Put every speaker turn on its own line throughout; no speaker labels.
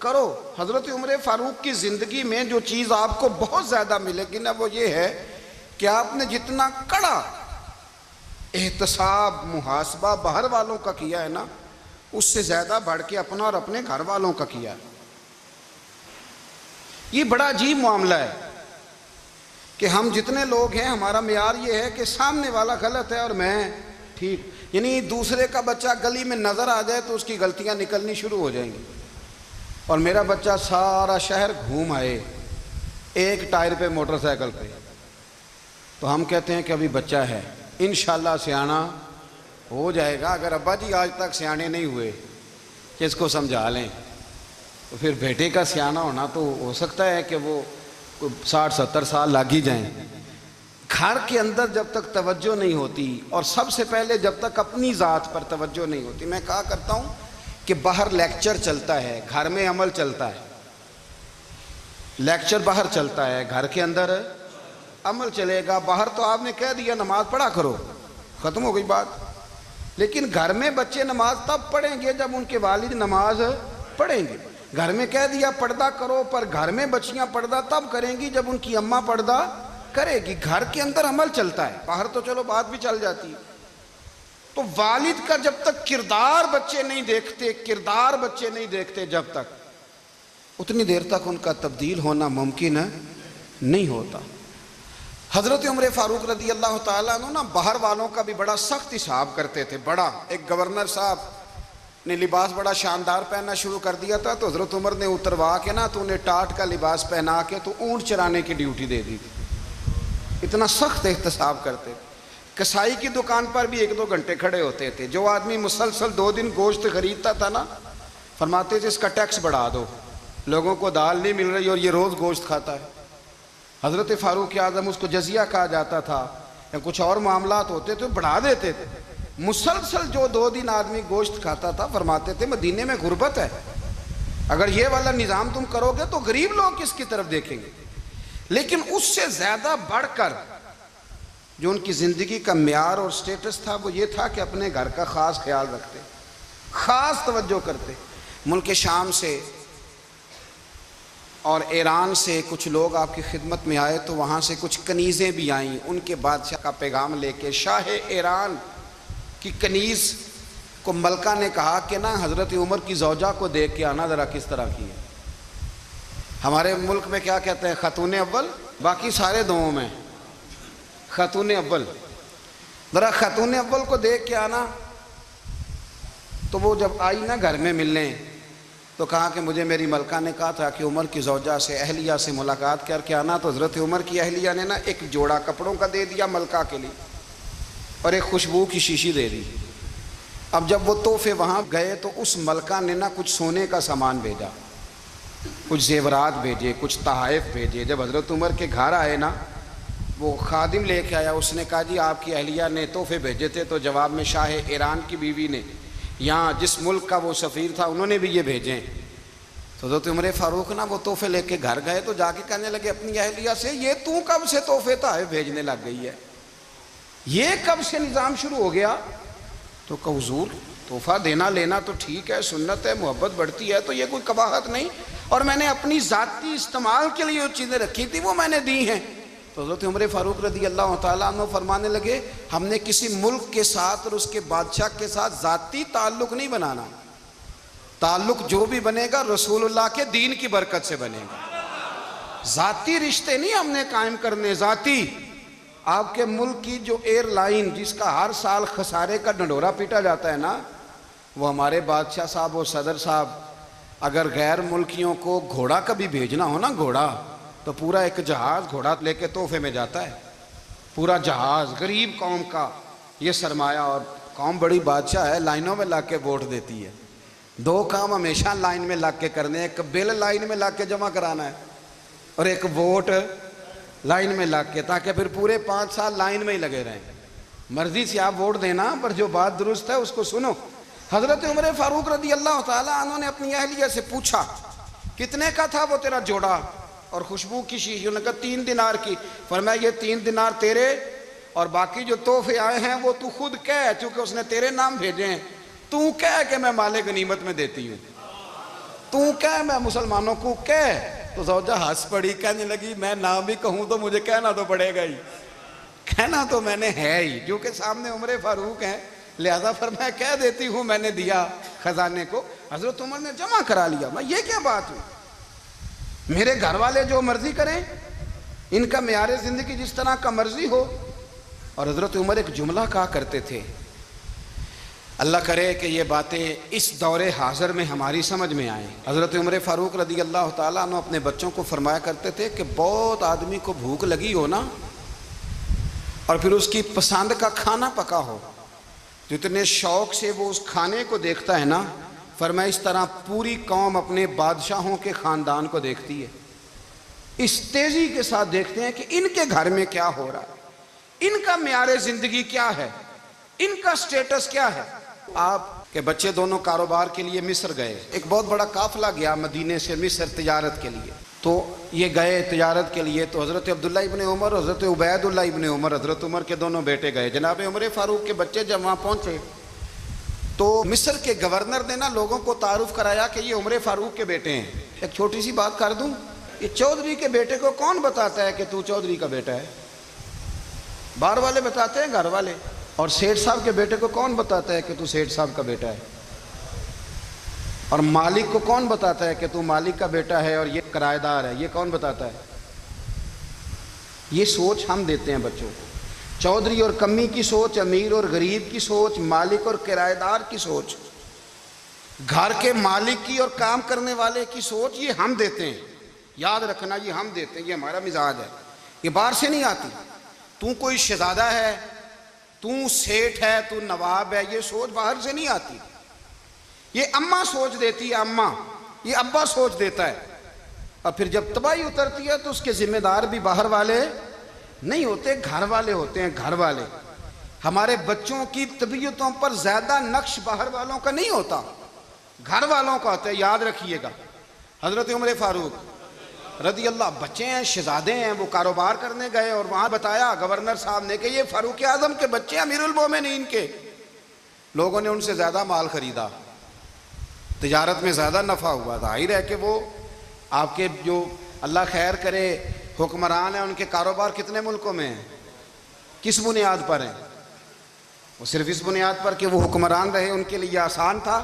کرو. حضرت عمر فاروق کی زندگی میں جو چیز آپ کو بہت زیادہ ملے گی نا وہ یہ ہے کہ آپ نے جتنا کڑا احتساب محاسبہ باہر والوں کا کیا ہے نا اس سے زیادہ بڑھ کے اپنا اور اپنے گھر والوں کا کیا ہے. یہ بڑا عجیب معاملہ ہے کہ ہم جتنے لوگ ہیں ہمارا معیار یہ ہے کہ سامنے والا غلط ہے اور میں ٹھیک. یعنی دوسرے کا بچہ گلی میں نظر آ جائے تو اس کی غلطیاں نکلنی شروع ہو جائیں گی، اور میرا بچہ سارا شہر گھوم آئے ایک ٹائر پہ موٹر سائیکل پہ تو ہم کہتے ہیں کہ ابھی بچہ ہے، انشاءاللہ سیانا ہو جائے گا. اگر ابا جی آج تک سیانے نہیں ہوئے کہ اس کو سمجھا لیں تو پھر بیٹے کا سیانا ہونا تو ہو سکتا ہے کہ وہ 60-70 سال لگ ہی جائیں. گھر کے اندر جب تک توجہ نہیں ہوتی اور سب سے پہلے جب تک اپنی ذات پر توجہ نہیں ہوتی. میں کہا کرتا ہوں کہ باہر لیکچر چلتا ہے گھر میں عمل چلتا ہے. لیکچر باہر چلتا ہے گھر کے اندر عمل چلے گا. باہر تو آپ نے کہہ دیا نماز پڑھا کرو، ختم ہو گئی بات. لیکن گھر میں بچے نماز تب پڑھیں گے جب ان کے والد نماز پڑھیں گے. گھر میں کہہ دیا پردہ کرو، پر گھر میں بچیاں پردہ تب کریں گی جب ان کی اماں پردہ کرے گی. گھر کے اندر عمل چلتا ہے، باہر تو چلو بات بھی چل جاتی ہے. تو والد کا جب تک کردار بچے نہیں دیکھتے جب تک اتنی دیر تک ان کا تبدیل ہونا ممکن نہیں ہوتا. حضرت عمر فاروق رضی اللہ تعالیٰ عنہ نا باہر والوں کا بھی بڑا سخت حساب کرتے تھے. بڑا ایک گورنر صاحب نے لباس بڑا شاندار پہننا شروع کر دیا تھا تو حضرت عمر نے اتروا کے نا تو انہیں ٹاٹ کا لباس پہنا کے تو اونٹ چرانے کی ڈیوٹی دے دی تھی. اتنا سخت احتساب کرتے. کسائی کی دکان پر بھی 1-2 گھنٹے کھڑے ہوتے تھے. جو آدمی مسلسل 2 دن گوشت خریدتا تھا نا فرماتے تھے اس کا ٹیکس بڑھا دو، لوگوں کو دال نہیں مل رہی اور یہ روز گوشت کھاتا ہے. حضرت فاروق اعظم اس کو جزیہ کہا جاتا تھا یا کچھ اور معاملات ہوتے تھے بڑھا دیتے تھے. مسلسل جو 2 دن آدمی گوشت کھاتا تھا فرماتے تھے مدینے میں غربت ہے، اگر یہ والا نظام تم کرو گے تو غریب لوگ کس کی طرف دیکھیں گے. لیکن اس سے زیادہ بڑھ کر جو ان کی زندگی کا معیار اور سٹیٹس تھا وہ یہ تھا کہ اپنے گھر کا خاص خیال رکھتے، خاص توجہ کرتے. ملک شام سے اور ایران سے کچھ لوگ آپ کی خدمت میں آئے تو وہاں سے کچھ کنیزیں بھی آئیں ان کے بادشاہ کا پیغام لے کے. شاہ ایران کی کنیز کو ملکہ نے کہا کہ نا حضرت عمر کی زوجہ کو دیکھ کے آنا ذرا کس طرح کی ہے. ہمارے ملک میں کیا کہتے ہیں خاتون اول، باقی سارے دوؤں میں خاتون اول. ذرا خاتون اول کو دیکھ کے آنا. تو وہ جب آئی نا گھر میں ملنے تو کہا کہ مجھے میری ملکہ نے کہا تھا کہ عمر کی زوجہ سے اہلیہ سے ملاقات کر کے آنا. تو حضرت عمر کی اہلیہ نے نا ایک جوڑا کپڑوں کا دے دیا ملکہ کے لیے اور ایک خوشبو کی شیشی دے دی. اب جب وہ تحفے وہاں گئے تو اس ملکہ نے نا کچھ سونے کا سامان بھیجا، کچھ زیورات بھیجے، کچھ تحائف بھیجے. جب حضرت عمر کے گھر آئے نا وہ خادم لے کے آیا. اس نے کہا جی آپ کی اہلیہ نے تحفے بھیجے تھے. تو جواب میں شاہ ایران کی بیوی نے یہاں جس ملک کا وہ سفیر تھا انہوں نے بھی یہ بھیجے. تو حضرت عمر فاروق نا وہ تحفے لے کے گھر گئے تو جا کے کہنے لگے اپنی اہلیہ سے یہ تو کب سے تحفے تحائف بھیجنے لگ گئی ہے، یہ کب سے نظام شروع ہو گیا؟ تو کہ حضور تحفہ دینا لینا تو ٹھیک ہے، سنت ہے، محبت بڑھتی ہے، تو یہ کوئی قباحت نہیں، اور میں نے اپنی ذاتی استعمال کے لیے جو چیزیں رکھی تھی وہ میں نے دی ہیں. تو حضرت عمر فاروق رضی اللہ تعالیٰ عنہ فرمانے لگے ہم نے کسی ملک کے ساتھ اور اس کے بادشاہ کے ساتھ ذاتی تعلق نہیں بنانا. تعلق جو بھی بنے گا رسول اللہ کے دین کی برکت سے بنے گا. ذاتی رشتے نہیں ہم نے قائم کرنے. ذاتی آپ کے ملک کی جو ایئر لائن جس کا ہر سال خسارے کا ڈنڈورا پیٹا جاتا ہے نا، وہ ہمارے بادشاہ صاحب اور صدر صاحب اگر غیر ملکیوں کو گھوڑا کبھی بھیجنا ہو نا، گھوڑا تو پورا ایک جہاز گھوڑا لے کے تحفے میں جاتا ہے. پورا جہاز غریب قوم کا یہ سرمایہ. اور قوم بڑی بادشاہ ہے، لائنوں میں لگ کے ووٹ دیتی ہے. 2 کام ہمیشہ لائن میں لگ کے کرنے، ایک بل لائن میں لگ کے جمع کرانا ہے اور ایک ووٹ لائن میں لگ کے، تاکہ پھر پورے 5 سال لائن میں ہی لگے رہیں. مرضی سے آپ ووٹ دینا پر جو بات درست ہے اس کو سنو. حضرت عمر فاروق رضی اللہ تعالیٰ عنہ نے اپنی اہلیہ سے پوچھا کتنے کا تھا وہ تیرا جوڑا اور خوشبو کی شیشی؟ انہوں نے کہا 3 دینار کی. فرمایا یہ 3 دینار تیرے اور باقی جو تحفے آئے ہیں وہ تو خود کہہ، چونکہ اس نے تیرے نام بھیجے ہیں، تو کہہ کہ میں مال غنیمت میں دیتی ہوں. تو کہہ میں مسلمانوں کو کہہ. تو زوجہ ہنس پڑی, کہنے لگی میں نہ بھی کہوں تو مجھے کہنا تو پڑے گا ہی, کہنا تو میں نے ہے ہی, جو کہ سامنے عمر فاروق ہیں, لہذا فرمایا کہہ دیتی ہوں میں نے دیا خزانے کو. حضرت عمر نے جمع کرا لیا. میں یہ کیا بات ہوئی, میرے گھر والے جو مرضی کریں, ان کا معیار زندگی جس طرح کا مرضی ہو. اور حضرت عمر ایک جملہ کہا کرتے تھے, اللہ کرے کہ یہ باتیں اس دور حاضر میں ہماری سمجھ میں آئیں. حضرت عمر فاروق رضی اللہ تعالیٰ عنہ اپنے بچوں کو فرمایا کرتے تھے کہ بہت آدمی کو بھوک لگی ہو نا, اور پھر اس کی پسند کا کھانا پکا ہو, جتنے شوق سے وہ اس کھانے کو دیکھتا ہے نا, فرمایا اس طرح پوری قوم اپنے بادشاہوں کے خاندان کو دیکھتی ہے. اس تیزی کے ساتھ دیکھتے ہیں کہ ان کے گھر میں کیا ہو رہا ہے, ان کا معیار زندگی کیا ہے, ان کا سٹیٹس کیا ہے. آپ کے بچے دونوں کاروبار کے لیے مصر گئے, ایک بہت بڑا قافلہ گیا مدینے سے مصر تجارت کے لیے. تو یہ گئے تجارت کے لیے, تو حضرت عبداللہ ابن عمر, حضرت عبید اللہ ابن عمر, حضرت عمر کے دونوں بیٹے گئے. جناب عمر فاروق کے بچے جب وہاں پہنچے تو مصر کے گورنر نے نا لوگوں کو تعارف کرایا کہ یہ عمر فاروق کے بیٹے ہیں. ایک چھوٹی سی بات کر دوں, یہ چودھری کے بیٹے کو کون بتاتا ہے کہ تو چودھری کا بیٹا ہے؟ باہر والے بتاتے ہیں, گھر والے. اور سیٹھ صاحب کے بیٹے کو کون بتاتا ہے کہ تو سیٹھ صاحب کا بیٹا ہے؟ اور مالک کو کون بتاتا ہے کہ تو مالک کا بیٹا ہے اور یہ کرایہ دار ہے؟ یہ کون بتاتا ہے؟ یہ سوچ ہم دیتے ہیں بچوں کو. چودھری اور کمی کی سوچ, امیر اور غریب کی سوچ, مالک اور کرایہ دار کی سوچ, گھر کے مالک کی اور کام کرنے والے کی سوچ, یہ ہم دیتے ہیں. یاد رکھنا, یہ ہم دیتے ہیں, یہ ہمارا مزاج ہے, یہ باہر سے نہیں آتی. تو کوئی شہزادہ ہے, تو سیٹھ ہے, تو نواب ہے, یہ سوچ باہر سے نہیں آتی. یہ اماں سوچ دیتی ہے, اماں, یہ ابا سوچ دیتا ہے. اور پھر جب تباہی اترتی ہے تو اس کے ذمہ دار بھی باہر والے نہیں ہوتے, گھر والے ہوتے ہیں, گھر والے. ہمارے بچوں کی طبیعتوں پر زیادہ نقش باہر والوں کا نہیں ہوتا, گھر والوں کا ہوتا ہے. یاد رکھیے گا. حضرت عمر فاروق رضی اللہ, بچے ہیں, شہزادے ہیں, وہ کاروبار کرنے گئے اور وہاں بتایا گورنر صاحب نے کہ یہ فاروق اعظم کے بچے, امیر المومنین کے. لوگوں نے ان سے زیادہ مال خریدا, تجارت میں زیادہ نفع ہوا. ظاہر ہے کہ وہ آپ کے جو اللہ خیر کرے حکمران ہیں, ان کے کاروبار کتنے ملکوں میں ہیں, کس بنیاد پر ہیں؟ وہ صرف اس بنیاد پر کہ وہ حکمران رہے, ان کے لیے آسان تھا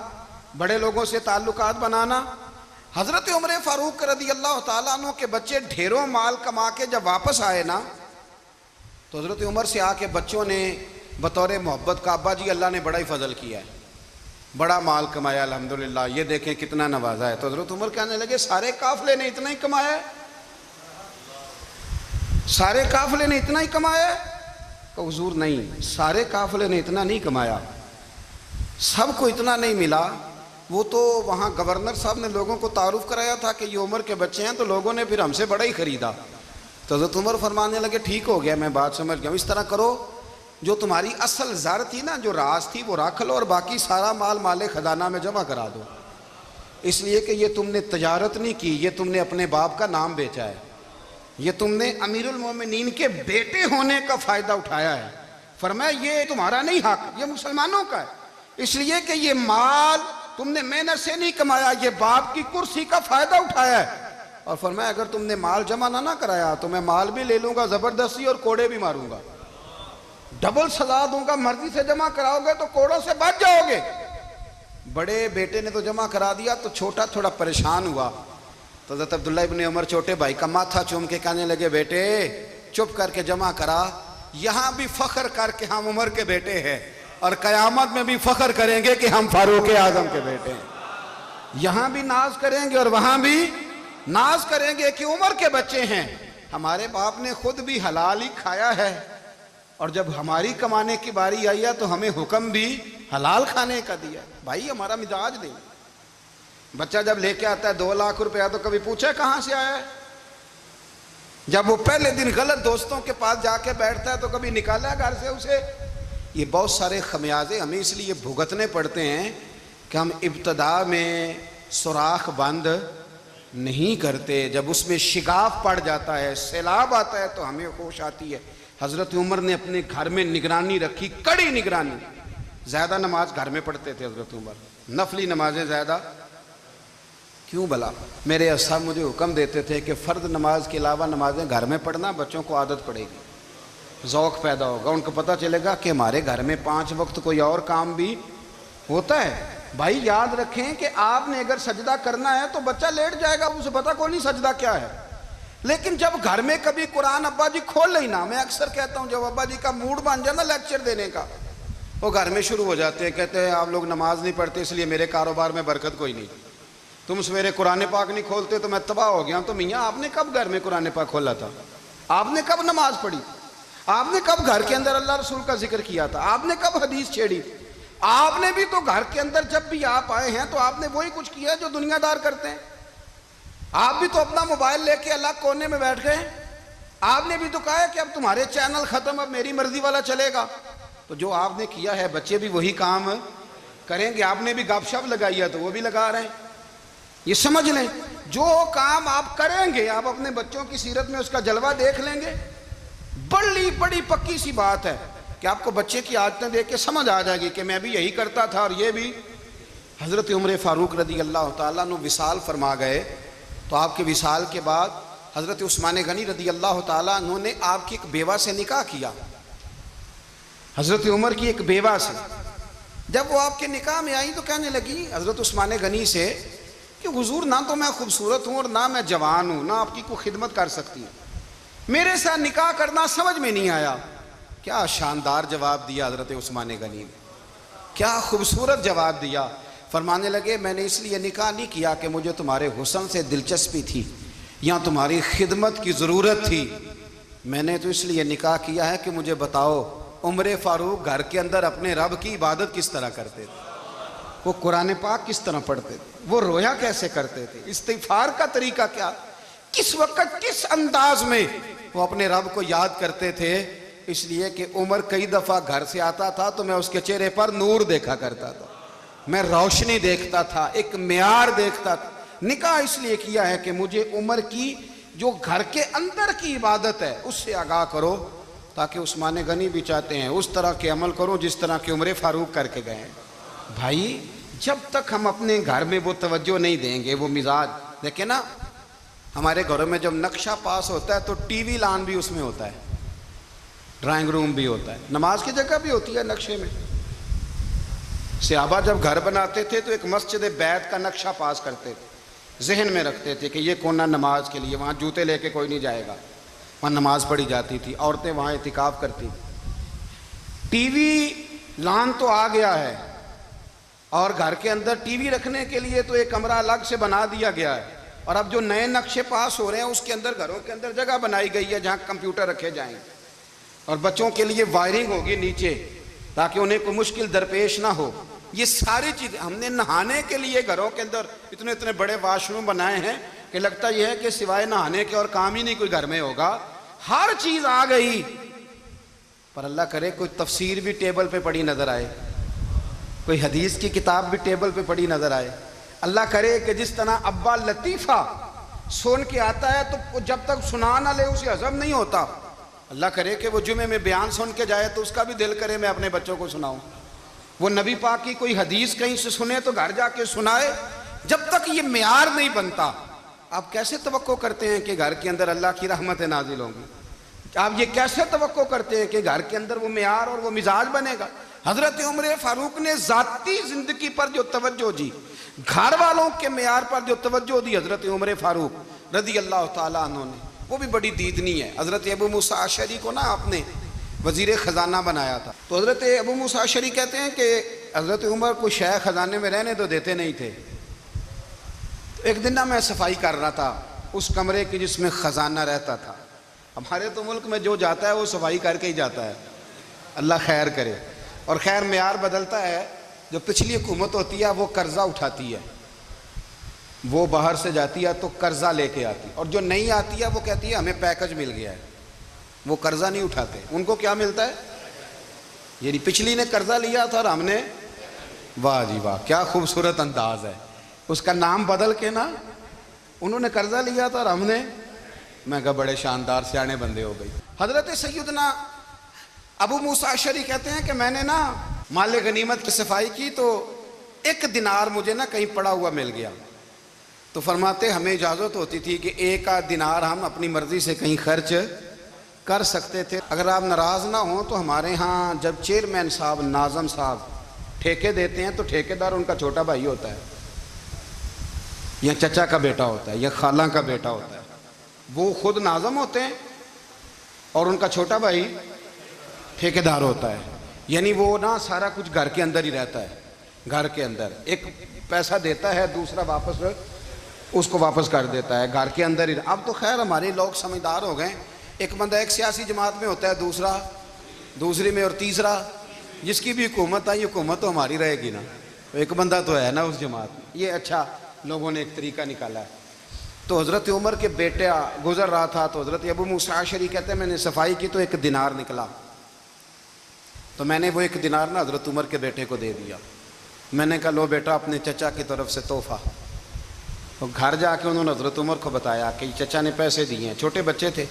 بڑے لوگوں سے تعلقات بنانا. حضرت عمر فاروق رضی اللہ تعالیٰ عنہ کے بچے ڈھیروں مال کما کے جب واپس آئے نا, تو حضرت عمر سے آ کے بچوں نے بطور محبت کا, ابا جی اللہ نے بڑا ہی فضل کیا ہے, بڑا مال کمایا الحمدللہ, یہ دیکھیں کتنا نوازا ہے. تو حضرت عمر کہنے لگے سارے قافلے نے اتنا ہی کمایا ہے, سارے قافلے نے اتنا ہی کمایا ہے؟ کہ حضور نہیں, سارے قافلے نے اتنا نہیں کمایا, سب کو اتنا نہیں ملا. وہ تو وہاں گورنر صاحب نے لوگوں کو تعارف کرایا تھا کہ یہ عمر کے بچے ہیں, تو لوگوں نے پھر ہم سے بڑا ہی خریدا. تو حضرت عمر فرمانے لگے ٹھیک ہو گیا, میں بات سمجھ گیا ہوں, اس طرح کرو جو تمہاری اصل زر تھی نا, جو راز تھی, وہ رکھ لو اور باقی سارا مال خزانہ میں جمع کرا دو. اس لیے کہ یہ تم نے تجارت نہیں کی, یہ تم نے اپنے باپ کا نام بیچا ہے, یہ تم نے امیر المومنین کے بیٹے ہونے کا فائدہ اٹھایا ہے. فرمایا یہ تمہارا نہیں حق, یہ مسلمانوں کا ہے, اس لیے کہ یہ مال تم نے محنت سے نہیں کمایا, یہ باپ کی کرسی کا فائدہ اٹھایا ہے. اور فرمایا اگر تم نے مال جمع نہ کرایا تو میں مال بھی لے لوں گا زبردستی اور کوڑے بھی ماروں گا, ڈبل سزا دوں گا. مرضی سے جمع کراؤ گے تو کوڑوں سے بچ جاؤ گے. بڑے بیٹے نے تو جمع کرا دیا, تو چھوٹا تھوڑا پریشان ہوا. تو حضرت عبداللہ ابن عمر چھوٹے بھائی کا ماتھا چوم کے کہنے لگے بیٹے چپ کر کے جمع کرا, یہاں بھی فخر کر کے ہم عمر کے بیٹے ہیں, اور قیامت میں بھی فخر کریں گے کہ ہم فاروق اعظم کے بیٹے ہیں. یہاں بھی ناز کریں گے اور وہاں بھی ناز کریں گے کہ عمر کے بچے ہیں. ہمارے باپ نے خود بھی حلال ہی کھایا ہے, اور جب ہماری کمانے کی باری آئی ہے تو ہمیں حکم بھی حلال کھانے کا دیا. بھائی ہمارا مزاج نہیں. بچہ جب لے کے آتا ہے 2 لاکھ روپیہ تو کبھی پوچھے کہاں سے آیا ہے؟ جب وہ پہلے دن غلط دوستوں کے پاس جا کے بیٹھتا ہے تو کبھی نکالا ہے گھر سے اسے؟ یہ بہت سارے خمیازے ہمیں اس لیے بھگتنے پڑتے ہیں کہ ہم ابتدا میں سوراخ بند نہیں کرتے. جب اس میں شگاف پڑ جاتا ہے, سیلاب آتا ہے, تو ہمیں ہوش آتی ہے. حضرت عمر نے اپنے گھر میں نگرانی رکھی, کڑی نگرانی. زیادہ نماز گھر میں پڑھتے تھے حضرت عمر, نفلی نمازیں زیادہ, کیوں بلا؟ میرے اساتذہ مجھے حکم دیتے تھے کہ فرض نماز کے علاوہ نمازیں گھر میں پڑھنا، بچوں کو عادت پڑے گی، ذوق پیدا ہوگا، ان کو پتہ چلے گا کہ ہمارے گھر میں 5 وقت کوئی اور کام بھی ہوتا ہے۔ بھائی یاد رکھیں کہ آپ نے اگر سجدہ کرنا ہے تو بچہ لیٹ جائے گا، اسے پتہ کوئی نہیں سجدہ کیا ہے، لیکن جب گھر میں کبھی قرآن ابا جی کھول لینا، میں اکثر کہتا ہوں جب ابا جی کا موڈ بن جائے نا لیکچر دینے کا، وہ گھر میں شروع ہو جاتے ہیں، کہتے ہیں آپ لوگ نماز نہیں پڑھتے اس لیے میرے کاروبار میں برکت کوئی نہیں، تم سویرے قرآن پاک نہیں کھولتے تو میں تباہ ہو گیا ہوں۔ تو میاں آپ نے کب گھر میں قرآن پاک کھولا تھا؟ آپ نے کب نماز پڑھی؟ آپ نے کب گھر کے اندر اللہ رسول کا ذکر کیا تھا؟ آپ نے کب حدیث چھیڑی؟ آپ نے بھی تو گھر کے اندر جب بھی آپ آئے ہیں تو آپ نے وہی کچھ کیا جو دنیا دار کرتے ہیں۔ آپ بھی تو اپنا موبائل لے کے الگ کونے میں بیٹھ گئے، آپ نے بھی تو کہا ہے کہ اب تمہارے چینل ختم، اب میری مرضی والا چلے گا۔ تو جو آپ نے کیا ہے بچے بھی وہی کام کریں گے۔ آپ نے بھی گپ شپ لگائی ہے تو وہ بھی لگا رہے ہیں۔ یہ سمجھ لیں جو کام آپ کریں گے آپ اپنے بچوں کی سیرت میں اس کا جلوہ دیکھ لیں گے۔ بڑی پکی سی بات ہے کہ آپ کو بچے کی عادتیں دیکھ کے سمجھ آ جائے گی کہ میں بھی یہی کرتا تھا اور یہ بھی۔ حضرت عمر فاروق رضی اللہ تعالیٰ عنہ وصال فرما گئے تو آپ کے وصال کے بعد حضرت عثمان غنی رضی اللہ تعالیٰ عنہ نے آپ کی ایک بیوہ سے نکاح کیا، حضرت عمر کی ایک بیوہ سے۔ جب وہ آپ کے نکاح میں آئی تو کہنے لگی حضرت عثمان غنی سے کہ حضور نہ تو میں خوبصورت ہوں اور نہ میں جوان ہوں، نہ آپ کی کوئی خدمت کر سکتی ہوں، میرے ساتھ نکاح کرنا سمجھ میں نہیں آیا۔ کیا شاندار جواب دیا حضرت عثمان غنی نے، کیا خوبصورت جواب دیا۔ فرمانے لگے میں نے اس لیے نکاح نہیں کیا کہ مجھے تمہارے حسن سے دلچسپی تھی یا تمہاری خدمت کی ضرورت تھی، میں نے تو اس لیے نکاح کیا ہے کہ مجھے بتاؤ عمر فاروق گھر کے اندر اپنے رب کی عبادت کس طرح کرتے تھے، وہ قرآن پاک کس طرح پڑھتے تھے، وہ رویا کیسے کرتے تھے، استغفار کا طریقہ کیا، کس وقت کس انداز میں وہ اپنے رب کو یاد کرتے تھے۔ اس لیے کہ عمر کئی دفعہ گھر سے آتا تھا تو میں اس کے چہرے پر نور دیکھا کرتا تھا، میں روشنی دیکھتا تھا، ایک معیار دیکھتا تھا۔ نکاح اس لیے کیا ہے کہ مجھے عمر کی جو گھر کے اندر کی عبادت ہے اس سے آگاہ کرو، تاکہ عثمان غنی بھی چاہتے ہیں اس طرح کے عمل کرو جس طرح کہ عمر فاروق کر کے گئے ہیں۔ بھائی جب تک ہم اپنے گھر میں وہ توجہ نہیں دیں گے، وہ مزاج دیکھیں نا، ہمارے گھروں میں جب نقشہ پاس ہوتا ہے تو ٹی وی لان بھی اس میں ہوتا ہے، ڈرائنگ روم بھی ہوتا ہے، نماز کی جگہ بھی ہوتی ہے نقشے میں۔ صحابہ جب گھر بناتے تھے تو ایک مسجد بیت کا نقشہ پاس کرتے تھے، ذہن میں رکھتے تھے کہ یہ کونا نماز کے لیے، وہاں جوتے لے کے کوئی نہیں جائے گا، وہاں نماز پڑھی جاتی تھی، عورتیں وہاں اعتکاف کرتی تھیں۔ ٹی وی لان تو آ گیا ہے اور گھر کے اندر ٹی وی رکھنے کے لیے تو ایک کمرہ الگ سے بنا دیا گیا ہے، اور اب جو نئے نقشے پاس ہو رہے ہیں اس کے اندر گھروں کے اندر جگہ بنائی گئی ہے جہاں کمپیوٹر رکھے جائیں، اور بچوں کے لیے وائرنگ ہوگی نیچے تاکہ انہیں کوئی مشکل درپیش نہ ہو۔ یہ ساری چیزیں ہم نے نہانے کے لیے گھروں کے اندر اتنے بڑے واش روم بنائے ہیں کہ لگتا یہ ہے کہ سوائے نہانے کے اور کام ہی نہیں کوئی گھر میں ہوگا، ہر چیز آ گئی، پر اللہ کرے کوئی تفسیر بھی ٹیبل پہ پڑی نظر آئے، کوئی حدیث کی کتاب بھی ٹیبل پہ پڑی نظر آئے۔ اللہ کرے کہ جس طرح ابا لطیفہ سن کے آتا ہے تو جب تک سنا نہ لے اسے ہضم نہیں ہوتا، اللہ کرے کہ وہ جمعے میں بیان سن کے جائے تو اس کا بھی دل کرے میں اپنے بچوں کو سناؤں، وہ نبی پاک کی کوئی حدیث کہیں سے سنے تو گھر جا کے سنائے۔ جب تک یہ معیار نہیں بنتا آپ کیسے توقع کرتے ہیں کہ گھر کے اندر اللہ کی رحمتیں نازل ہوں گی؟ آپ یہ کیسے توقع کرتے ہیں کہ گھر کے اندر وہ معیار اور وہ مزاج بنے گا؟ حضرت عمر فاروق نے ذاتی زندگی پر جو توجہ دی، گھر والوں کے معیار پر جو توجہ دی حضرت عمر فاروق رضی اللہ تعالیٰ عنہ نے، وہ بھی بڑی دیدنی ہے۔ حضرت ابو موسیٰ اشعری کو نا آپ نے وزیر خزانہ بنایا تھا، تو حضرت ابو موسیٰ اشعری کہتے ہیں کہ حضرت عمر کو شیخ خزانے میں رہنے تو دیتے نہیں تھے۔ ایک دن نا میں صفائی کر رہا تھا اس کمرے کی جس میں خزانہ رہتا تھا۔ ہمارے تو ملک میں جو جاتا ہے وہ صفائی کر کے ہی جاتا ہے، اللہ خیر کرے، اور خیر معیار بدلتا ہے۔ جو پچھلی حکومت ہوتی ہے وہ قرضہ اٹھاتی ہے، وہ باہر سے جاتی ہے تو قرضہ لے کے آتی، اور جو نہیں آتی ہے وہ کہتی ہے ہمیں پیکج مل گیا ہے، وہ قرضہ نہیں اٹھاتے۔ ان کو کیا ملتا ہے؟ یعنی پچھلی نے قرضہ لیا تھا اور ہم نے، واہ جی واہ کیا خوبصورت انداز ہے، اس کا نام بدل کے نا، انہوں نے قرضہ لیا تھا اور ہم نے، میں کہا بڑے شاندار سیانے بندے ہو گئی۔ حضرت سیدنا ابو موسیٰ اشعری کہتے ہیں کہ میں نے نا مال غنیمت کی صفائی کی تو 1 دینار مجھے نا کہیں پڑا ہوا مل گیا، تو فرماتے ہمیں اجازت ہوتی تھی کہ 1 آدھ دینار ہم اپنی مرضی سے کہیں خرچ کر سکتے تھے۔ اگر آپ ناراض نہ ہوں تو ہمارے ہاں جب چیئرمین صاحب ناظم صاحب ٹھیکے دیتے ہیں تو ٹھیکیدار ان کا چھوٹا بھائی ہوتا ہے یا چچا کا بیٹا ہوتا ہے یا خالہ کا بیٹا ہوتا ہے، وہ خود ناظم ہوتے ہیں اور ان کا چھوٹا بھائی ٹھیکیدار ہوتا ہے، یعنی وہ نا سارا کچھ گھر کے اندر ہی رہتا ہے، گھر کے اندر ایک پیسہ دیتا ہے دوسرا واپس اس کو واپس کر دیتا ہے، گھر کے اندر ہی۔ اب تو خیر ہمارے لوگ سمجھدار ہو گئے، ایک بندہ ایک سیاسی جماعت میں ہوتا ہے، دوسرا دوسری میں، اور تیسرا جس کی بھی حکومت آئی حکومت تو ہماری رہے گی نا، ایک بندہ تو ہے نا اس جماعت میں۔ یہ اچھا لوگوں نے ایک طریقہ نکالا ہے۔ تو حضرت عمر کے بیٹا گزر رہا تھا تو حضرت ابو موسیٰ اشعری کہتے ہیں میں نے صفائی کی تو 1 دینار نکلا، تو میں نے وہ 1 دینار نا حضرت عمر کے بیٹے کو دے دیا۔ میں نے کہا لو بیٹا اپنے چچا کی طرف سے تحفہ۔ تو گھر جا کے انہوں نے حضرت عمر کو بتایا کہ چچا نے پیسے دیے ہیں، چھوٹے بچے تھے۔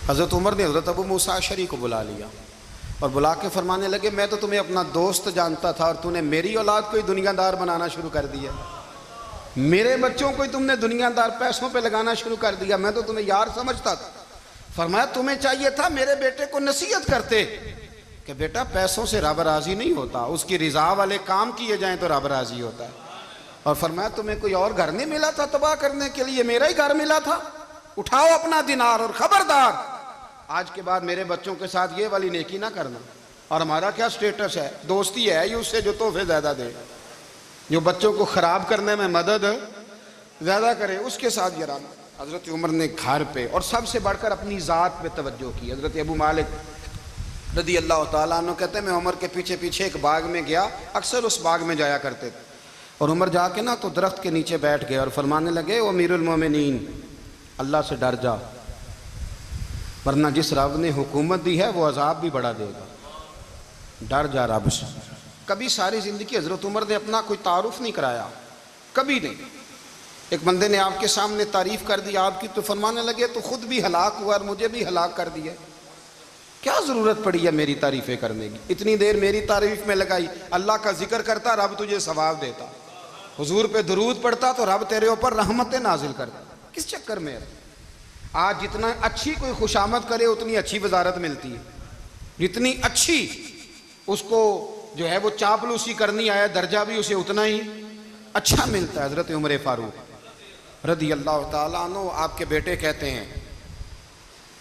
حضرت عمر نے حضرت ابو موسیٰ اشعری کو بلا لیا اور بلا کے فرمانے لگے میں تو تمہیں اپنا دوست جانتا تھا اور تو نے میری اولاد کو ہی دنیا دار بنانا شروع کر دیا، میرے بچوں کو ہی تم نے دنیا دار پیسوں پہ لگانا شروع کر دیا، میں تو تمہیں یار سمجھتا تھا۔ فرمایا تمہیں چاہیے تھا میرے بیٹے کو نصیحت کرتے کہ بیٹا پیسوں سے رب راضی نہیں ہوتا، اس کی رضا والے کام کیے جائیں تو رب راضی ہوتا ہے۔ اور فرمایا تمہیں کوئی اور گھر نہیں ملا تھا تباہ کرنے کے لیے، میرا ہی گھر ملا تھا، اٹھاؤ اپنا دینار اور خبردار آج کے بعد میرے بچوں کے ساتھ یہ والی نیکی نہ کرنا۔ اور ہمارا کیا سٹیٹس ہے، دوستی ہے یہ اس سے جو تحفے زیادہ دے، جو بچوں کو خراب کرنے میں مدد زیادہ کرے اس کے ساتھ یہ رہنا۔ حضرت عمر نے گھر پہ اور سب سے بڑھ کر اپنی ذات پہ توجہ کی۔ حضرت ابو مالک رضی اللہ تعالیٰ عنہ کہتے ہیں میں عمر کے پیچھے پیچھے ایک باغ میں گیا، اکثر اس باغ میں جایا کرتے تھے، اور عمر جا کے نا تو درخت کے نیچے بیٹھ گئے اور فرمانے لگے او امیر المومنین اللہ سے ڈر جا، ورنہ جس رب نے حکومت دی ہے وہ عذاب بھی بڑا دے گا، ڈر جا رب سے۔ کبھی ساری زندگی حضرت عمر نے اپنا کوئی تعارف نہیں کرایا، کبھی نہیں۔ ایک بندے نے آپ کے سامنے تعریف کر دی آپ کی تو فرمانے لگے تو خود بھی ہلاک ہوا اور مجھے بھی ہلاک کر دیا، کیا ضرورت پڑی ہے میری تعریفیں کرنے کی، اتنی دیر میری تعریف میں لگائی، اللہ کا ذکر کرتا رب تجھے ثواب دیتا، حضور پہ درود پڑھتا تو رب تیرے اوپر رحمتیں نازل کرتا، کس چکر میں ہے؟ آج جتنا اچھی کوئی خوشامد کرے اتنی اچھی وزارت ملتی ہے، جتنی اچھی اس کو جو ہے وہ چاپلوسی کرنی آیا درجہ بھی اسے اتنا ہی اچھا ملتا ہے۔ حضرت عمر فاروق رضی اللہ تعالیٰ عنہ آپ کے بیٹے کہتے ہیں،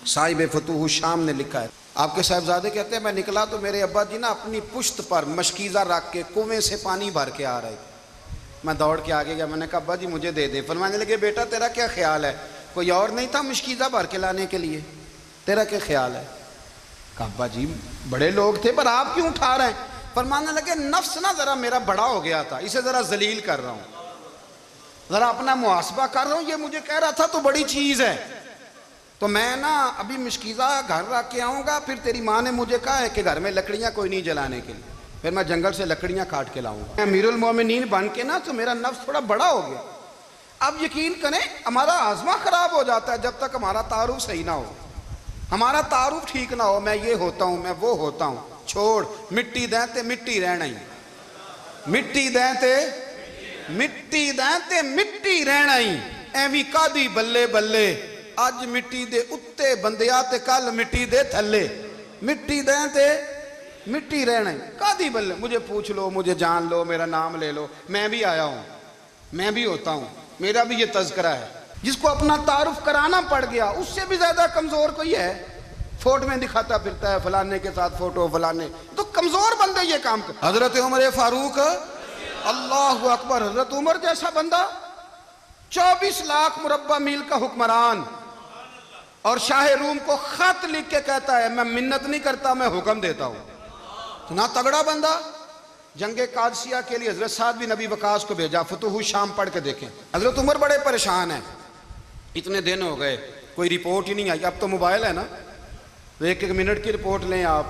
صاحب فتوح الشام نے لکھا ہے، آپ کے صاحبزادے کہتے ہیں میں نکلا تو میرے ابا جی نا اپنی پشت پر مشکیزہ رکھ کے کنویں سے پانی بھر کے آ رہے تھے، میں دوڑ کے آگے گیا، میں نے کہا ابا جی مجھے دے دے۔ فرمانے لگے بیٹا تیرا کیا خیال ہے، کوئی اور نہیں تھا مشکیزہ بھر کے لانے کے لیے، تیرا کیا خیال ہے؟ کہا ابا جی بڑے لوگ تھے پر آپ کیوں اٹھا رہے ہیں؟ فرمانے لگے نفس نا ذرا میرا بڑا ہو گیا تھا، اسے ذرا ذلیل کر رہا ہوں، ذرا اپنا محاسبہ کر رہا ہوں، یہ مجھے کہہ رہا تھا تو بڑی چیز ہے، تو میں نا ابھی مشکیزہ گھر رکھ کے آؤں گا، پھر تیری ماں نے مجھے کہا ہے کہ گھر میں لکڑیاں کوئی نہیں جلانے کے لیے، پھر میں جنگل سے لکڑیاں کاٹ کے لاؤں گا، امیر المومنین بن کے نا تو میرا نفس تھوڑا بڑا ہو گیا۔ اب یقین کریں ہمارا آزما خراب ہو جاتا ہے جب تک ہمارا تعارف صحیح نہ ہو، ہمارا تعارف ٹھیک نہ ہو، میں یہ ہوتا ہوں میں وہ ہوتا ہوں، چھوڑ مٹی دیں تے مٹی رہنا ہی، مٹی دیں تے مٹی دیں تے مٹی رہنا ہی، ایویں کادی بلے بلے اج مٹی دے اتے بندیا تے کل مٹی دے تھلے، مٹی دیں تے مٹی رہنا ہی، کادی بلے، مجھے پوچھ لو مجھے جان لو میرا نام لے لو، میں بھی آیا ہوں میں بھی ہوتا ہوں، میرا بھی یہ تذکرہ ہے۔ جس کو اپنا تعارف کرانا پڑ گیا اس سے بھی زیادہ کمزور کوئی ہے، فوٹو میں دکھاتا پھرتا ہے فلانے کے ساتھ فوٹو، فلانے تو کمزور بندے یہ کام کرتے۔ حضرت عمر فاروق اللہ اکبر، حضرت عمر جیسا بندہ 24 لاکھ مربع میل کا حکمران، اور شاہ روم کو خط لکھ کے کہتا ہے میں منت نہیں کرتا میں حکم دیتا ہوں، اتنا تگڑا بندہ۔ جنگ قادسیہ کے لیے حضرت سعد بن ابی وقاص کو بھیجا، فتوح الشام پڑھ کے دیکھیں۔ حضرت عمر بڑے پریشان ہیں، اتنے دن ہو گئے کوئی رپورٹ ہی نہیں آئی، اب تو موبائل ہے نا، ایک ایک منٹ کی رپورٹ لیں آپ،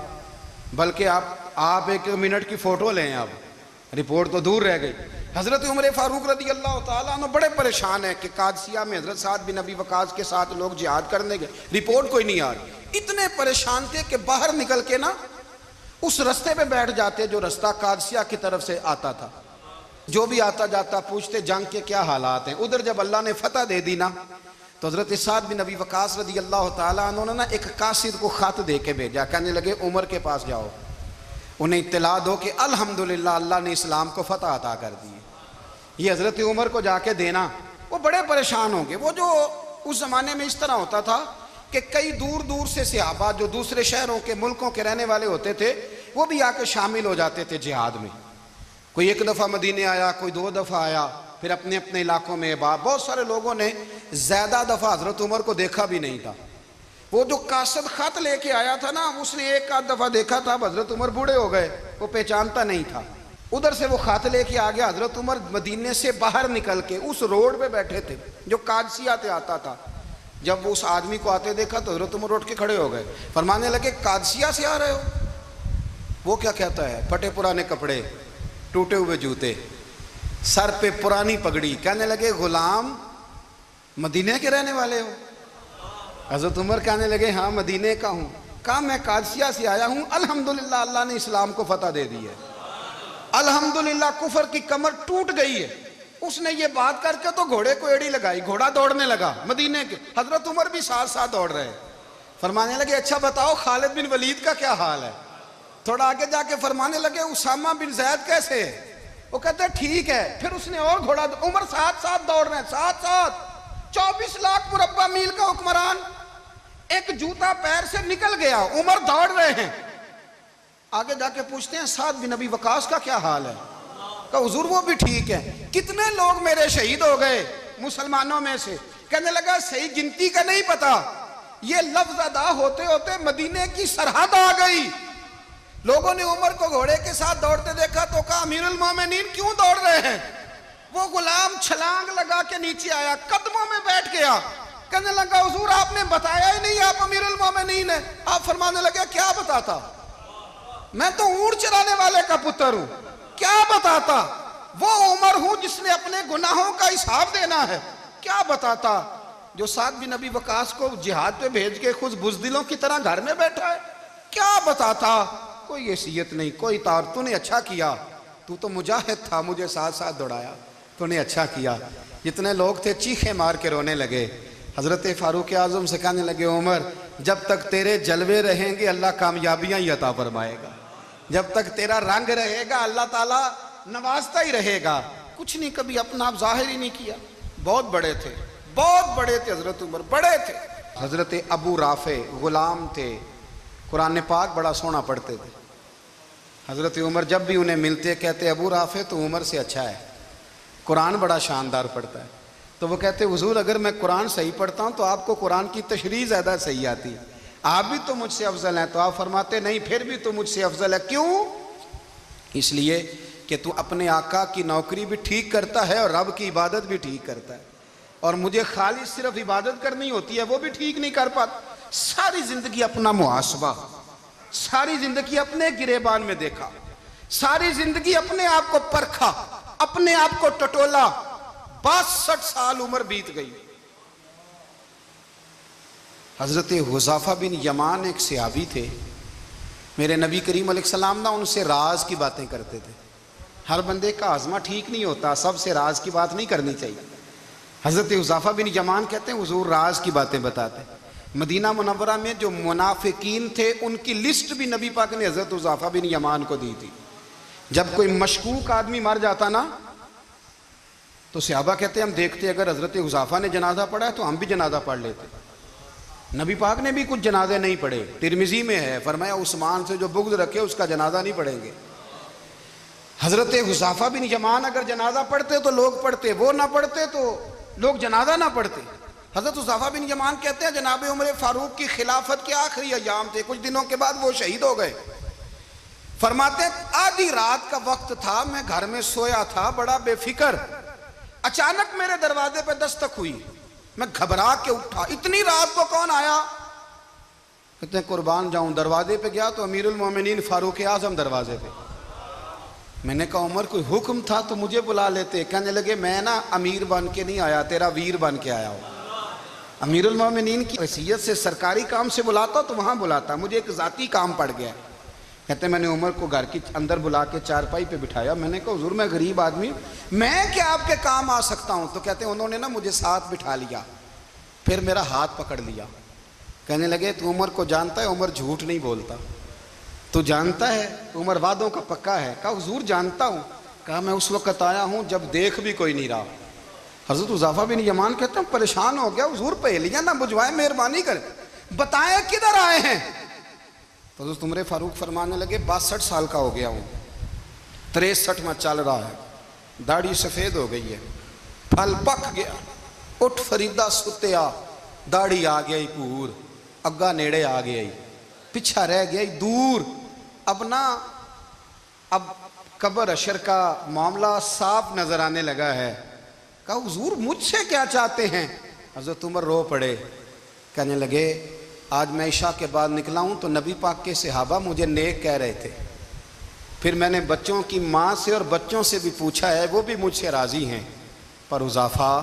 بلکہ آپ ایک ایک منٹ کی فوٹو لیں، آپ رپورٹ تو دور رہ گئی۔ حضرت عمر فاروق رضی اللہ تعالیٰ عنہ بڑے پریشان ہیں کہ قادسیہ میں حضرت سعد بن ابی وقاص کے ساتھ لوگ جہاد کرنے گئے، رپورٹ کوئی نہیں آ رہی، اتنے پریشان تھے کہ باہر نکل کے نا اس رستے پہ بیٹھ جاتے جو رستہ قادسیہ کی طرف سے آتا تھا، جو بھی آتا جاتا پوچھتے جنگ کے کیا حالات ہیں. ادھر جب اللہ نے فتح دے دی نا تو حضرت سعد بن ابی وقاص رضی اللہ تعالیٰ عنہ نے ایک قاصد کو خط دے کے بھیجا. کہنے لگے عمر کے پاس جاؤ, انہیں اطلاع دو کہ الحمدللہ اللہ نے اسلام کو فتح عطا کر دی. یہ حضرت عمر کو جا کے دینا. وہ بڑے پریشان ہوں گے. وہ جو اس زمانے میں اس طرح ہوتا تھا کہ کئی دور دور سے صحابہ جو دوسرے شہروں کے ملکوں کے رہنے والے ہوتے تھے وہ بھی آ کے شامل ہو جاتے تھے جہاد میں. کوئی ایک دفعہ مدینے آیا, کوئی 2 دفعہ آیا, پھر اپنے اپنے علاقوں میں. بہت سارے لوگوں نے زیادہ دفعہ حضرت عمر کو دیکھا بھی نہیں تھا. وہ جو قاصد خط لے کے آیا تھا نا اس نے 1 دفعہ دیکھا تھا. حضرت عمر بوڑھے ہو گئے, وہ پہچانتا نہیں تھا. ادھر سے وہ خط لے کے آ گیا. حضرت عمر مدینے سے باہر نکل کے اس روڈ پہ بیٹھے تھے جو قادسیہ سے آتا تھا. جب وہ اس آدمی کو آتے دیکھا تو حضرت عمر اٹھ کے کھڑے ہو گئے, فرمانے لگے قادسیہ سے آ رہے ہو؟ وہ کیا کہتا ہے؟ پھٹے پرانے کپڑے, ٹوٹے ہوئے جوتے, سر پہ پرانی پگڑی. کہنے لگے غلام مدینے کے رہنے والے ہو؟ حضرت عمر کہنے لگے ہاں مدینے کا ہوں. کہا میں قادسیہ سے آیا ہوں, الحمدللہ اللہ نے اسلام کو فتح دے دی ہے, الحمدللہ کفر کی کمر ٹوٹ گئی ہے. اس نے یہ بات کر کے تو گھوڑے کو ایڑی لگائی, گھوڑا دوڑنے لگا مدینے کے. حضرت عمر بھی ساتھ ساتھ دوڑ رہے. فرمانے لگے اچھا بتاؤ خالد بن ولید کا کیا حال ہے؟ تھوڑا آگے جا کے فرمانے لگے اسامہ بن زید کیسے ہے؟ وہ کہتے ہیں ٹھیک ہے. پھر اس نے اور گھوڑا. عمر ساتھ ساتھ دوڑ رہے ہیں, ساتھ ساتھ. 24 لاکھ مربع میل کا حکمران, ایک جوتا پیر سے نکل گیا, عمر دوڑ رہے ہیں. آگے جا کے پوچھتے ہیں سعد بن ابی وقاص کا کیا حال ہے؟ کہ حضور وہ بھی ٹھیک ہے. کتنے لوگ میرے شہید ہو گئے مسلمانوں میں سے؟ کہنے لگا صحیح گنتی کا نہیں پتا, یہ لفظ ادا ہوتے ہوتے مدینے کی سرحد آ گئی. لوگوں نے عمر کو گھوڑے کے ساتھ دوڑتے دیکھا تو کہا امیر المومنین کیوں دوڑ رہے ہیں؟ وہ غلام چھلانگ لگا کے نیچے آیا, قدموں میں بیٹھ گیا. کہنے لگا حضور آپ نے بتایا ہی نہیں آپ امیر المومنین ہیں. آپ فرمانے لگے کیا بتاتا؟ میں تو اونٹ چرانے والے کا پتر ہوں, کیا بتاتا؟ وہ عمر ہوں جس نے اپنے گناہوں کا حساب دینا ہے. کیا بتاتا؟ جو سعد بن ابی وقاص کو جہاد پہ بھیج کے خود بزدلوں کی طرح گھر میں بیٹھا ہے. کیا بتاتا؟ کوئی حیثیت نہیں, کوئی تار. تو نے اچھا کیا, تو تو مجاہد تھا, مجھے ساتھ ساتھ دوڑایا, تو نے اچھا کیا. جتنے لوگ تھے چیخیں مار کے رونے لگے. حضرت فاروق اعظم سے کہنے لگے عمر جب تک تیرے جلوے رہیں گے اللہ کامیابیاں ہی عطا فرمائے گا, جب تک تیرا رنگ رہے گا اللہ تعالیٰ نوازتا ہی رہے گا. کچھ نہیں کبھی اپنا آپ ظاہر ہی نہیں کیا. بہت بڑے تھے, بہت بڑے تھے حضرت عمر, بڑے تھے. حضرت ابو رافع غلام تھے, قرآن پاک بڑا سونا پڑھتے تھے. حضرت عمر جب بھی انہیں ملتے کہتے ابو رافع تو عمر سے اچھا ہے, قرآن بڑا شاندار پڑھتا ہے. تو وہ کہتے حضور اگر میں قرآن صحیح پڑھتا ہوں تو آپ کو قرآن کی تشریح زیادہ صحیح آتی ہے, آپ بھی تو مجھ سے افضل ہیں. تو آپ فرماتے نہیں پھر بھی تو مجھ سے افضل ہے. کیوں؟ اس لیے کہ تو اپنے آقا کی نوکری بھی ٹھیک کرتا ہے اور رب کی عبادت بھی ٹھیک کرتا ہے, اور مجھے خالص صرف عبادت کرنی ہوتی ہے وہ بھی ٹھیک نہیں کر پاتا. ساری زندگی اپنا محاسبہ, ساری زندگی اپنے گریبان میں دیکھا, ساری زندگی اپنے آپ کو پرکھا, اپنے آپ کو ٹٹولا. 62 سال عمر بیت گئی. حضرت حذیفہ بن یمان ایک صحابی تھے, میرے نبی کریم علیہ السلام نا ان سے راز کی باتیں کرتے تھے. ہر بندے کا ہاضمہ ٹھیک نہیں ہوتا, سب سے راز کی بات نہیں کرنی چاہیے. حضرت حذیفہ بن یمان کہتے ہیں حضور راز کی باتیں بتاتے. مدینہ منورہ میں جو منافقین تھے ان کی لسٹ بھی نبی پاک نے حضرت حذیفہ بن یمان کو دی تھی. جب کوئی مشکوک آدمی مر جاتا نا تو صحابہ کہتے ہیں ہم دیکھتے اگر حضرت حذیفہ نے جنازہ پڑھا ہے تو ہم بھی جنازہ پڑھ لیتے. نبی پاک نے بھی کچھ جنازے نہیں پڑھے. ترمذی میں ہے فرمایا عثمان سے جو بغض رکھے اس کا جنازہ نہیں پڑھیں گے. حضرت حذیفہ بن یمان اگر جنازہ پڑھتے تو لوگ پڑھتے, وہ نہ پڑھتے تو لوگ جنازہ نہ پڑھتے. حضرت حذیفہ بن یمان کہتے ہیں جناب عمر فاروق کی خلافت کے آخری ایام تھے, کچھ دنوں کے بعد وہ شہید ہو گئے. فرماتے آدھی رات کا وقت تھا, میں گھر میں سویا تھا بڑا بے فکر, اچانک میرے دروازے پہ دستک ہوئی, میں گھبرا کے اٹھا. اتنی رات کو کون آیا؟ کہتے ہیں قربان جاؤں, دروازے پہ گیا تو امیر المومنین فاروق اعظم دروازے پہ. میں نے کہا عمر کوئی حکم تھا تو مجھے بلا لیتے. کہنے لگے میں نا امیر بن کے نہیں آیا, تیرا ویر بن کے آیا ہوں. امیر المومنین کی حیثیت سے سرکاری کام سے بلاتا تو وہاں بلاتا, مجھے ایک ذاتی کام پڑ گیا. کہتے ہیں میں نے عمر کو گھر کی اندر بلا کے چارپائی پہ بٹھایا، میں نے کہا حضور میں غریب آدمی ہوں، میں کیا آپ کے کام آ سکتا ہوں؟ تو کہتے ہیں انہوں نے نا مجھے ساتھ بٹھا لیا، پھر میرا ہاتھ پکڑ لیا، کہنے لگے تو عمر کو جانتا ہے؟ عمر جھوٹ نہیں بولتا۔ تو جانتا ہے؟ عمر وعدوں کا پکا ہے۔ کہا حضور جانتا ہوں۔ کہا میں اس وقت آیا ہوں جب دیکھ بھی کوئی نہیں رہا۔ حضرت حذیفہ بن یمان کہتے ہیں پریشان ہو گیا، حضور پہیلیاں نہ بجھوائے، مہربانی کریں بتائیں کدھر آئے ہیں؟ تو حضرت عمر فاروق فرمانے لگے 62 سال کا ہو گیا ہوں، 63 میں چل رہا ہے، داڑھی سفید ہو گئی ہے، پھل پک گیا، اٹھ فریدہ ستیا، داڑھی آ گئی پور، اگا نیڑے آ گئی، پچھا رہ گئی دور، اب قبر اشر کا معاملہ صاف نظر آنے لگا ہے۔ کہا حضور مجھ سے کیا چاہتے ہیں؟ حضرت عمر رو پڑے، کہنے لگے آج میں عشاء کے بعد نکلا ہوں تو نبی پاک کے صحابہ مجھے نیک کہہ رہے تھے، پھر میں نے بچوں کی ماں سے اور بچوں سے بھی پوچھا ہے، وہ بھی مجھ سے راضی ہیں، پر حذیفہ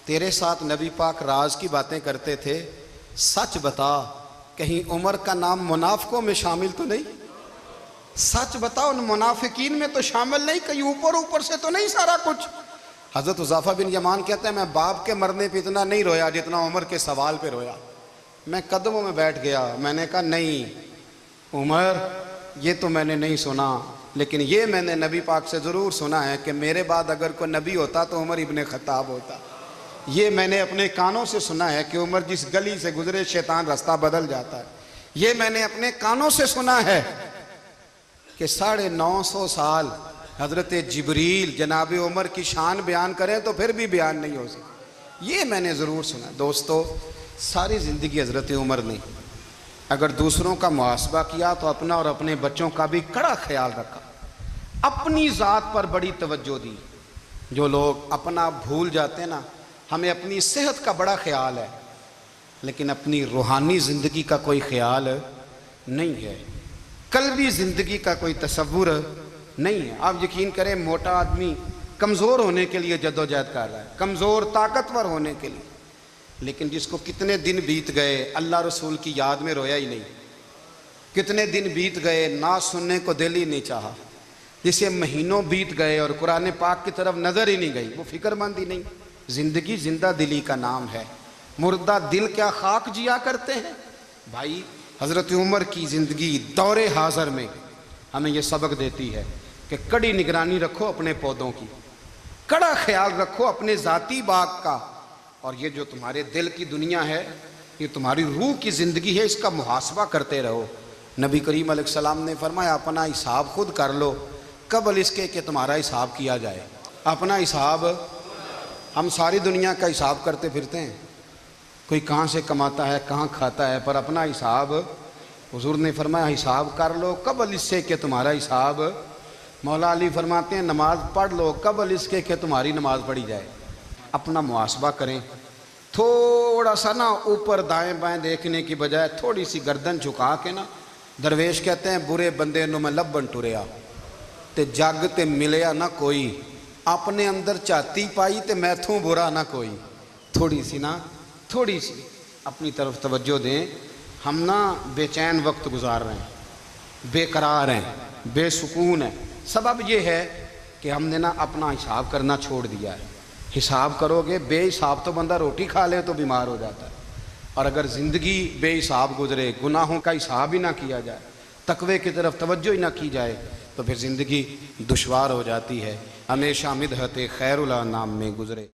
تیرے ساتھ نبی پاک راز کی باتیں کرتے تھے، سچ بتا کہیں عمر کا نام منافقوں میں شامل تو نہیں؟ سچ بتا ان منافقین میں تو شامل نہیں، کہیں اوپر سے تو نہیں سارا کچھ؟ حضرت حذیفہ بن یمان کہتے ہیں میں باپ کے مرنے پہ اتنا نہیں رویا جتنا عمر کے سوال پہ رویا۔ میں قدموں میں بیٹھ گیا، میں نے کہا نہیں عمر یہ تو میں نے نہیں سنا، لیکن یہ میں نے نبی پاک سے ضرور سنا ہے کہ میرے بعد اگر کوئی نبی ہوتا تو عمر ابن خطاب ہوتا۔ یہ میں نے اپنے کانوں سے سنا ہے کہ عمر جس گلی سے گزرے شیطان رستہ بدل جاتا ہے۔ یہ میں نے اپنے کانوں سے سنا ہے کہ 950 سال حضرت جبریل جناب عمر کی شان بیان کریں تو پھر بھی بیان نہیں ہو سکتا، یہ میں نے ضرور سنا۔ دوستو ساری زندگی حضرت عمر نے اگر دوسروں کا محاسبہ کیا تو اپنا اور اپنے بچوں کا بھی کڑا خیال رکھا، اپنی ذات پر بڑی توجہ دی۔ جو لوگ اپنا بھول جاتے ہیں نا، ہمیں اپنی صحت کا بڑا خیال ہے لیکن اپنی روحانی زندگی کا کوئی خیال نہیں ہے، قلبی زندگی کا کوئی تصور نہیں ہے۔ آپ یقین کریں موٹا آدمی کمزور ہونے کے لیے جدوجہد کر رہا ہے، کمزور طاقتور ہونے کے لیے، لیکن جس کو کتنے دن بیت گئے اللہ رسول کی یاد میں رویا ہی نہیں، کتنے دن بیت گئے نعت سننے کو دل ہی نہیں چاہا، جسے مہینوں بیت گئے اور قرآن پاک کی طرف نظر ہی نہیں گئی، وہ فکر مند ہی نہیں۔ زندگی زندہ دلی کا نام ہے، مردہ دل کیا خاک جیا کرتے ہیں؟ بھائی حضرت عمر کی زندگی دور حاضر میں ہمیں یہ سبق دیتی ہے کہ کڑی نگرانی رکھو اپنے پودوں کی، کڑا خیال رکھو اپنے ذاتی باغ کا، اور یہ جو تمہارے دل کی دنیا ہے یہ تمہاری روح کی زندگی ہے، اس کا محاسبہ کرتے رہو۔ نبی کریم علیہ السلام نے فرمایا اپنا حساب خود کر لو قبل اس کے کہ تمہارا حساب کیا جائے۔ اپنا حساب، ہم ساری دنیا کا حساب کرتے پھرتے ہیں، کوئی کہاں سے کماتا ہے کہاں کھاتا ہے، پر اپنا حساب حضور نے فرمایا حساب کر لو قبل اس سے کہ تمہارا حساب۔ مولا علی فرماتے ہیں نماز پڑھ لو قبل اس کے کہ تمہاری نماز پڑھی جائے۔ اپنا محاسبہ کریں، تھوڑا سا نا اوپر دائیں بائیں دیکھنے کی بجائے تھوڑی سی گردن جھکا کے نا، درویش کہتے ہیں برے بندے نو میں لبن ٹریا تے جگ تے ملیا نہ کوئی، اپنے اندر چاتی پائی تے میتھوں برا نہ کوئی۔ تھوڑی سی اپنی طرف توجہ دیں۔ ہم نا بے چین وقت گزار رہے ہیں، بے قرار ہیں، بے سکون ہیں، سبب یہ ہے کہ ہم نے نا اپنا حساب کرنا چھوڑ دیا ہے۔ حساب کرو گے، بے حساب تو بندہ روٹی کھا لے تو بیمار ہو جاتا ہے، اور اگر زندگی بے حساب گزرے، گناہوں کا حساب ہی نہ کیا جائے، تقوی کی طرف توجہ ہی نہ کی جائے، تو پھر زندگی دشوار ہو جاتی ہے۔ ہمیشہ مدحت خیر الانام میں گزرے۔